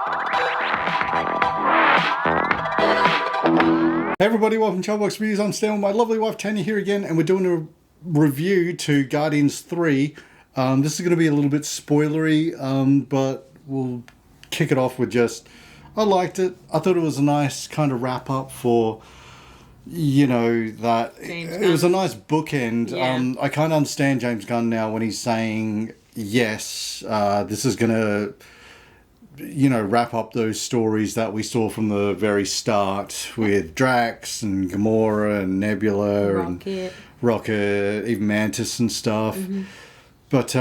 Hey everybody, welcome to Childbox Reviews. I'm Stan with my lovely wife Tanya here again, and we're doing a review to Guardians 3. This is going to be a little bit spoilery, but we'll kick it off with just, I liked it. I thought it was a nice kind of wrap up for, that it was a nice bookend. Yeah. I kind of understand James Gunn now when he's saying, yes, this is going to wrap up those stories that we saw from the very start with Drax and Gamora and Nebula and Rocket, even Mantis and stuff. Mm-hmm. But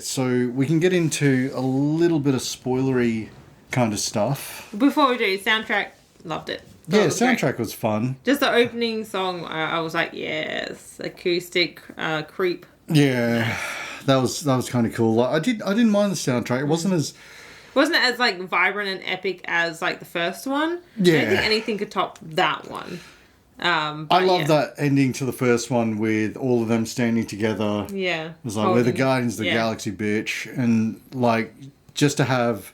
so we can get into a little bit of spoilery kind of stuff. Before we do, soundtrack, loved it. Thought Yeah, it was great. soundtrack was fun. Just the opening song, I was like, yes, acoustic, creep. Yeah, that was kind of cool. Like, I didn't mind the soundtrack. It wasn't as Wasn't it as like vibrant and epic as like the first one? Yeah. I don't think anything could top that one. I love that ending to the first one with all of them standing together. Yeah. It was like, we're the Guardians of the Galaxy, bitch. And, like, just to have,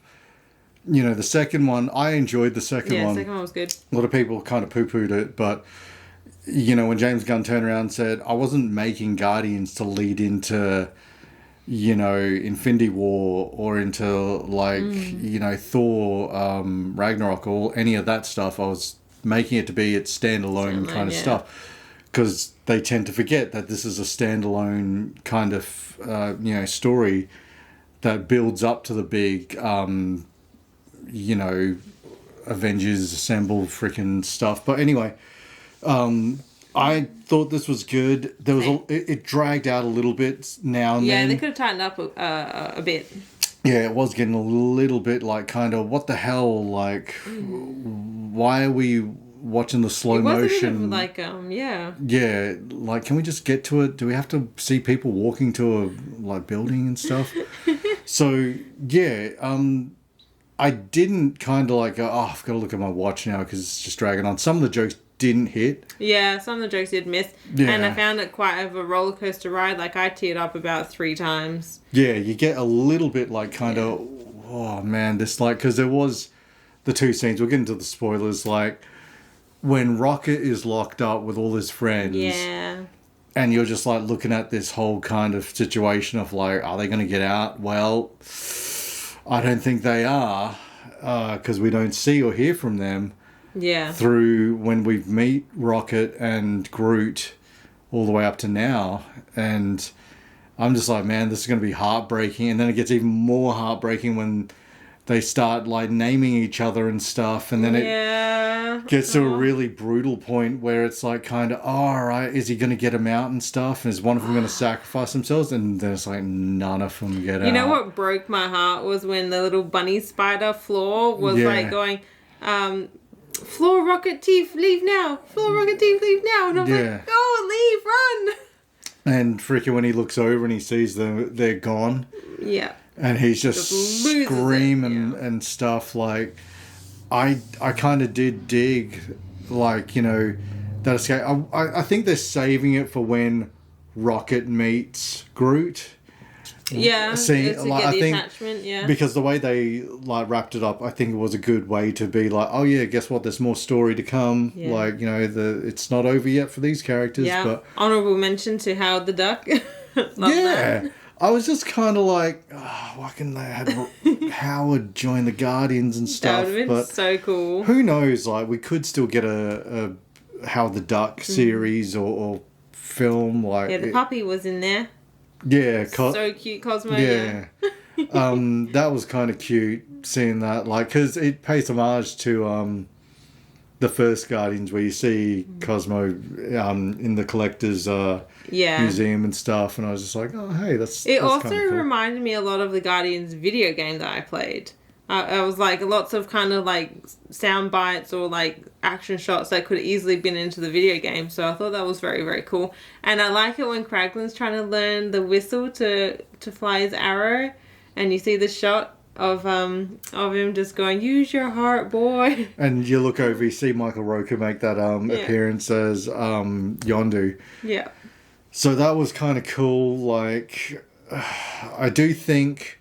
the second one, I enjoyed the second one. Yeah, the second one was good. A lot of people kind of poo-pooed it, but, when James Gunn turned around and said, I wasn't making Guardians to lead into, Infinity War or into, like, Thor, Ragnarok, or any of that stuff. I was making it to be its standalone kind of stuff, because they tend to forget that this is a standalone kind of story that builds up to the big Avengers Assemble freaking stuff. But anyway, I thought this was good. There was it dragged out a little bit now and then. Yeah, they could have tightened up a bit. Yeah, it was getting a little bit like kind of what the hell, like why are we watching the slow It was motion? like Yeah, like can we just get to it? Do we have to see people walking to a like building and stuff? So yeah, I didn't kind of like go, I've got to look at my watch now because it's just dragging on. Some of the jokes didn't hit. Yeah, some of the jokes did miss. Yeah. And I found it quite of a roller coaster ride. Like, I teared up about 3 times. Yeah, you get a little bit like kind of, oh man, this like, because there was the 2 scenes, we'll get into the spoilers, like when Rocket is locked up with all his friends. Yeah. And you're just like looking at this whole kind of situation of like, are they going to get out? Well, I don't think they are, because we don't see or hear from them. Yeah. Through when we meet Rocket and Groot all the way up to now. And I'm just like, man, this is going to be heartbreaking. And then it gets even more heartbreaking when they start like naming each other and stuff. And then it gets to a really brutal point where it's like kind of, oh, all right, is he going to get him out and stuff? And is one of them going to sacrifice themselves? And then it's like none of them get out. You know what broke my heart was when the little bunny spider Floor was like going, Floor, Rocket, Teeth, leave now. Floor, Rocket, Teeth, leave now. And I'm like, go, leave, run. And freaking when he looks over and he sees them, they're gone. Yeah. And he's just screaming and stuff. Like, I kind of did dig, like, that escape. I think they're saving it for when Rocket meets Groot. Yeah, See, to like, get I the think attachment, because the way they like wrapped it up, I think it was a good way to be like, oh yeah, guess what? There's more story to come. Yeah. Like it's not over yet for these characters. Yeah, but honorable mention to Howard the Duck. Love that. I was just kind of like, oh, why couldn't they have Howard join the Guardians and stuff? That would have been so cool. Who knows? Like, we could still get a Howard the Duck series or film. Like, Yeah, the puppy was in there. Yeah, so cute, Cosmo. Yeah. That was kind of cute seeing that, like, because it pays homage to the first Guardians where you see Cosmo in the collector's museum and stuff, and I was just like, oh hey, that's also kind of cool. reminded me a lot of the Guardians video game that I played. I was like lots of kind of like sound bites or like action shots that could have easily been into the video game. So I thought that was very, very cool. And I like it when Kraglin's trying to learn the whistle to fly his arrow, and you see the shot of him just going, use your heart, boy. And you look over, you see Michael Rooker make that appearance as Yondu. Yeah. So that was kind of cool. Like, I do think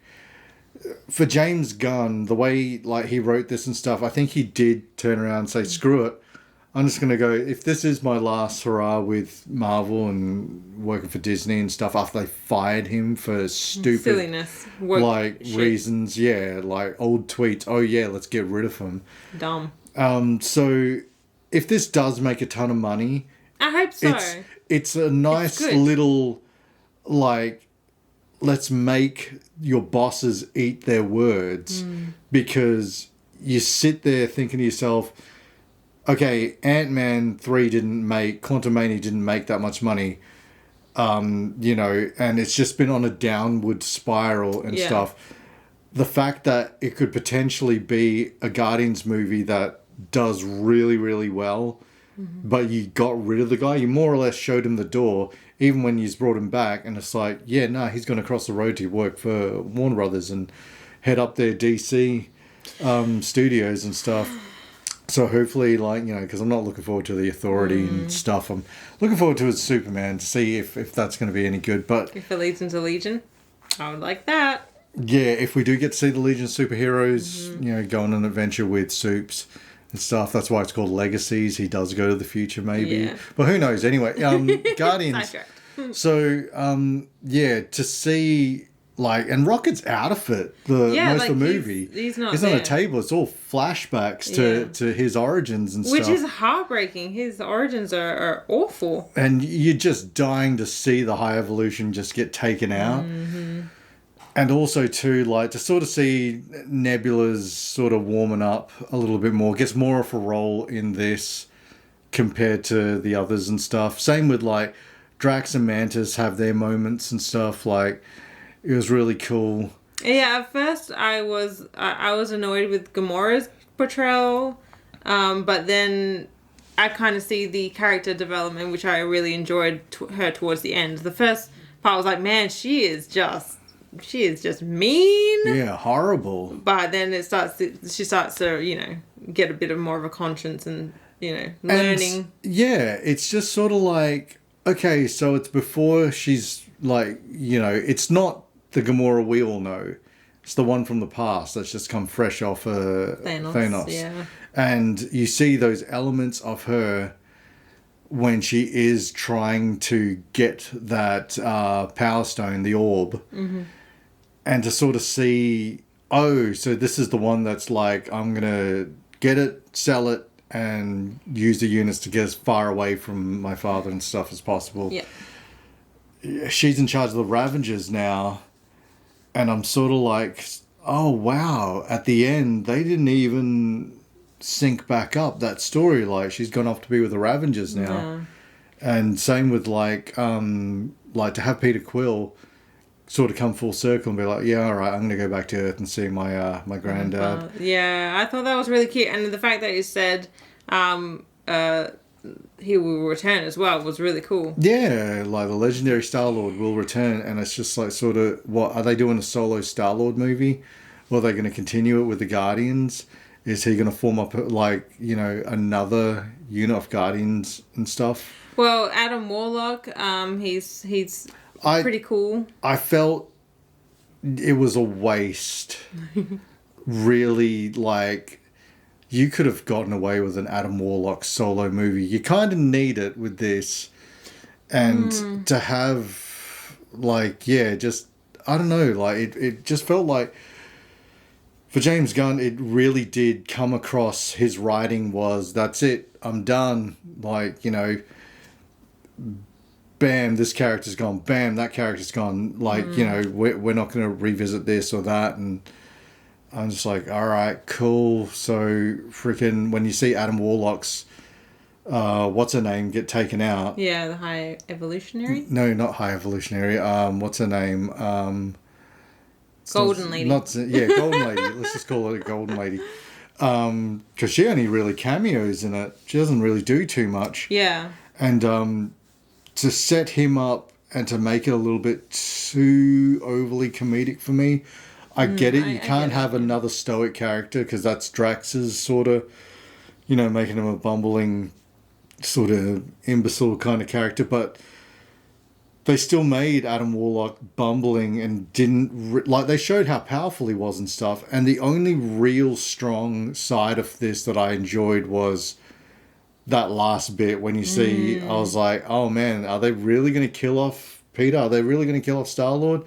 for James Gunn, the way like he wrote this and stuff, I think he did turn around and say, "Screw it, I'm just gonna go. If this is my last hurrah with Marvel and working for Disney and stuff, after they fired him for stupid Silliness. Work like shit. reasons, yeah, like old tweets. Oh yeah, let's get rid of him. Dumb. So if this does make a ton of money, I hope so. it's a nice good. little like let's make your bosses eat their words because you sit there thinking to yourself, okay, Ant-Man 3 didn't make, Quantumania didn't make that much money, you know, and it's just been on a downward spiral and Yeah. stuff. The fact that it could potentially be a Guardians movie that does really, really well, but you got rid of the guy, you more or less showed him the door, even when you brought him back, and it's like, yeah, no, he's going to cross the road to work for Warner Brothers and head up their DC studios and stuff. So hopefully, like, you know, because I'm not looking forward to the Authority and stuff. I'm looking forward to his Superman to see if that's going to be any good. But If it leads into Legion, I would like that. yeah, if we do get to see the Legion of Superheroes, you know, go on an adventure with Supes and stuff, that's why it's called Legacies. He does go to the future, maybe. Yeah. But who knows? Anyway, Guardians. Sidetracked. So, yeah, to see, like, and Rocket's out of it, most like, of the movie. he's not He's on a there. table. It's all flashbacks Yeah. to his origins and Which stuff. is heartbreaking. His origins are awful. And you're just dying to see the High Evolution just get taken out. And also, too, like, to sort of see Nebula's sort of warming up a little bit more, gets more of a role in this compared to the others and stuff. Same with, like, Drax and Mantis have their moments and stuff. Like, it was really cool. Yeah, at first I was annoyed with Gamora's portrayal, but then I kind of see the character development, which I really enjoyed her towards the end. The first part was like, man, she is just mean. Yeah, horrible. But then she starts to, you know, get a bit of more of a conscience and, you know, learning. And, yeah, it's just sort of like, okay, so it's before she's like, you know, it's not the Gamora we all know. It's the one from the past that's just come fresh off Thanos. Yeah. And you see those elements of her when she is trying to get that Power Stone, the orb, and to sort of see, oh, so this is the one that's like, I'm going to get it, sell it, and use the units to get as far away from my father and stuff as possible. Yeah. She's in charge of the Ravengers now, and I'm sort of like, oh, wow, at the end, they didn't even sync back up that story. Like, she's gone off to be with the Ravengers now. No. And same with, like to have Peter Quill sort of come full circle and be like, yeah, all right, I'm going to go back to Earth and see my my granddad. Yeah, I thought that was really cute. And the fact that you said he will return as well was really cool. Yeah, like the legendary Star-Lord will return, and it's just like sort of, what, are they doing a solo Star-Lord movie? Or are they going to continue it with the Guardians? Is he going to form up, like, you know, another unit of Guardians and stuff? Well, Adam Warlock, he's pretty cool. I felt it was a waste. Really, like, you could have gotten away with an Adam Warlock solo movie. You kind of need it with this. And to have, like, yeah, just, I don't know, like, it just felt like, for James Gunn, it really did come across, his writing was, that's it, I'm done. Like, you know, bam, this character's gone, bam, that character's gone. Like, you know, we're not going to revisit this or that. And I'm just like, all right, cool. So freaking, when you see Adam Warlock's, what's her name, get taken out. Yeah, the High Evolutionary. No, not High Evolutionary. What's her name? Golden Lady. Golden Lady. Let's just call it a Golden Lady. Because she only really cameos in it. She doesn't really do too much. Yeah. And to set him up and to make it a little bit too overly comedic for me, I get it. You can't have another stoic character because that's Drax's sort of, you know, making him a bumbling sort of imbecile kind of character. But they still made Adam Warlock bumbling and didn't like they showed how powerful he was and stuff. And the only real strong side of this that I enjoyed was that last bit when you see. I was like, oh man, are they really going to kill off Peter? Are they really going to kill off Star-Lord?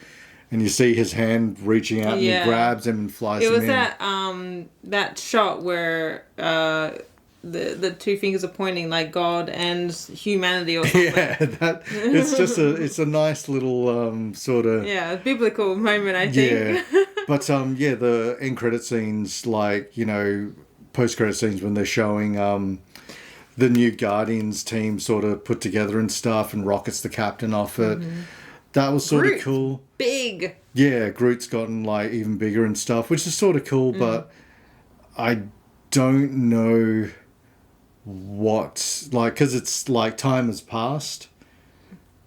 And you see his hand reaching out and he grabs him and flies him in. It was that shot where the two fingers are pointing like God and humanity or something. Yeah, it's a nice little sort of biblical moment, I think. Yeah, but the end credit scenes, like, you know, post credit scenes when they're showing the new Guardians team sort of put together and stuff, and Rocket's the captain of it. That was sort of cool. Big. Yeah, Groot's gotten like even bigger and stuff, which is sort of cool, but I don't know what, like, because it's like time has passed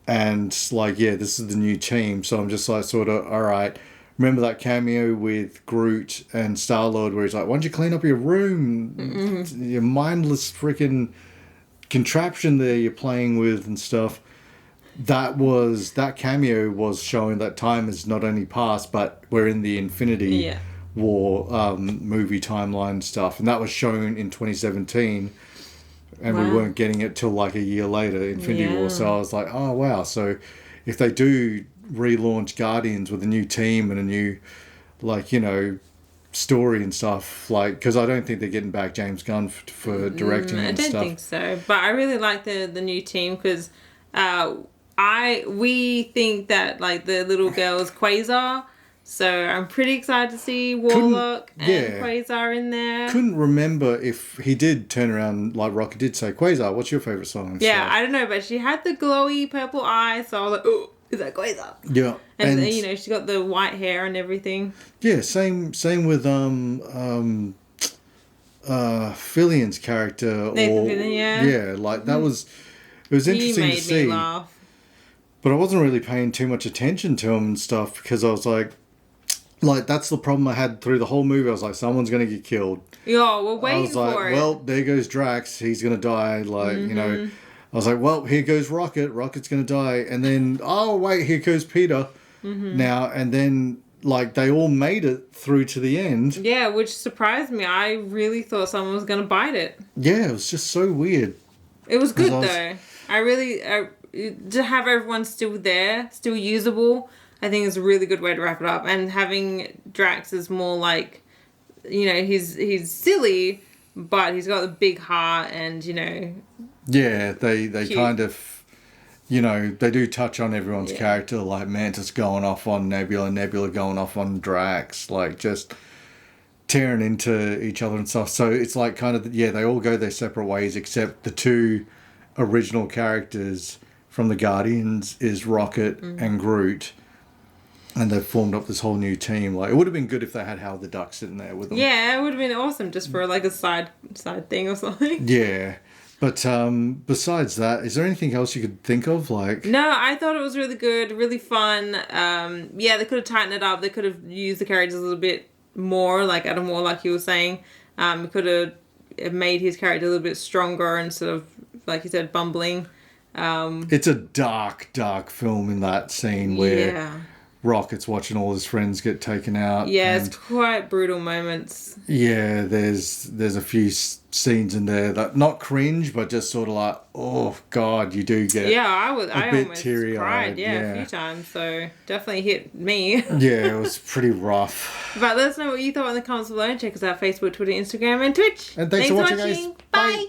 and like, this is the new team. So I'm just like, sort of, all right, remember that cameo with Groot and Star-Lord where he's like, why don't you clean up your room? Your mindless freaking contraption there you're playing with and stuff. That cameo was showing that time has not only passed, but we're in the Infinity War movie timeline stuff. And that was shown in 2017. And we weren't getting it till like a year later, Infinity War. So I was like, oh, wow. So if they do relaunch Guardians with a new team and a new, like, you know, story and stuff, like, because I don't think they're getting back James Gunn for directing and stuff. I don't think so. But I really like the new team because we think that, like, the little girl is Quasar. So I'm pretty excited to see Warlock and Quasar in there. Couldn't remember if he did turn around, like Rocket did say, Quasar, what's your favourite song? Yeah, I don't know, but she had the glowy purple eyes, so I was like, oh, is that Quasar? Yeah. And then, you know, she's got the white hair and everything. Yeah, same with Fillion's character. Nathan Fillion, yeah, like that was, it was interesting to see. He made me laugh. But I wasn't really paying too much attention to him and stuff because I was like, that's the problem I had through the whole movie. I was like, someone's going to get killed. Yeah, we're waiting I was like, for it. well, there goes Drax. He's going to die. Like, you know, I was like, well, here goes Rocket. Rocket's going to die. And then, oh, wait, here goes Peter now. And then, like, they all made it through to the end. Yeah, which surprised me. I really thought someone was going to bite it. Yeah, it was just so weird. It was good, though. I really... to have everyone still there, still usable, I think is a really good way to wrap it up. And having Drax is more like, you know, he's silly, but he's got a big heart and, you know... Yeah, they kind of, you know, they do touch on everyone's character, like Mantis going off on Nebula, Nebula going off on Drax, like just tearing into each other and stuff. So it's like kind of, they all go their separate ways except the two original characters from the Guardians is Rocket and Groot, and they've formed up this whole new team. Like, it would have been good if they had Howard the Duck sitting there with them. Yeah, it would have been awesome just for like a side thing or something. Yeah, but besides that, is there anything else you could think of? Like, no, I thought it was really good, really fun. They could have tightened it up. They could have used the characters a little bit more, like Adam Warlock, you were saying. Could have made his character a little bit stronger instead of, like you said, bumbling. It's a dark film in that scene where Rocket's watching all his friends get taken out. Yeah, it's quite brutal moments. Yeah, there's a few scenes in there that not cringe, but just sort of like, oh God, you do get I almost cried, a few times. So definitely hit me. Yeah, it was pretty rough. But let us know what you thought in the comments below and check us out Facebook, Twitter, Instagram, and Twitch. And thanks for watching, guys. Bye.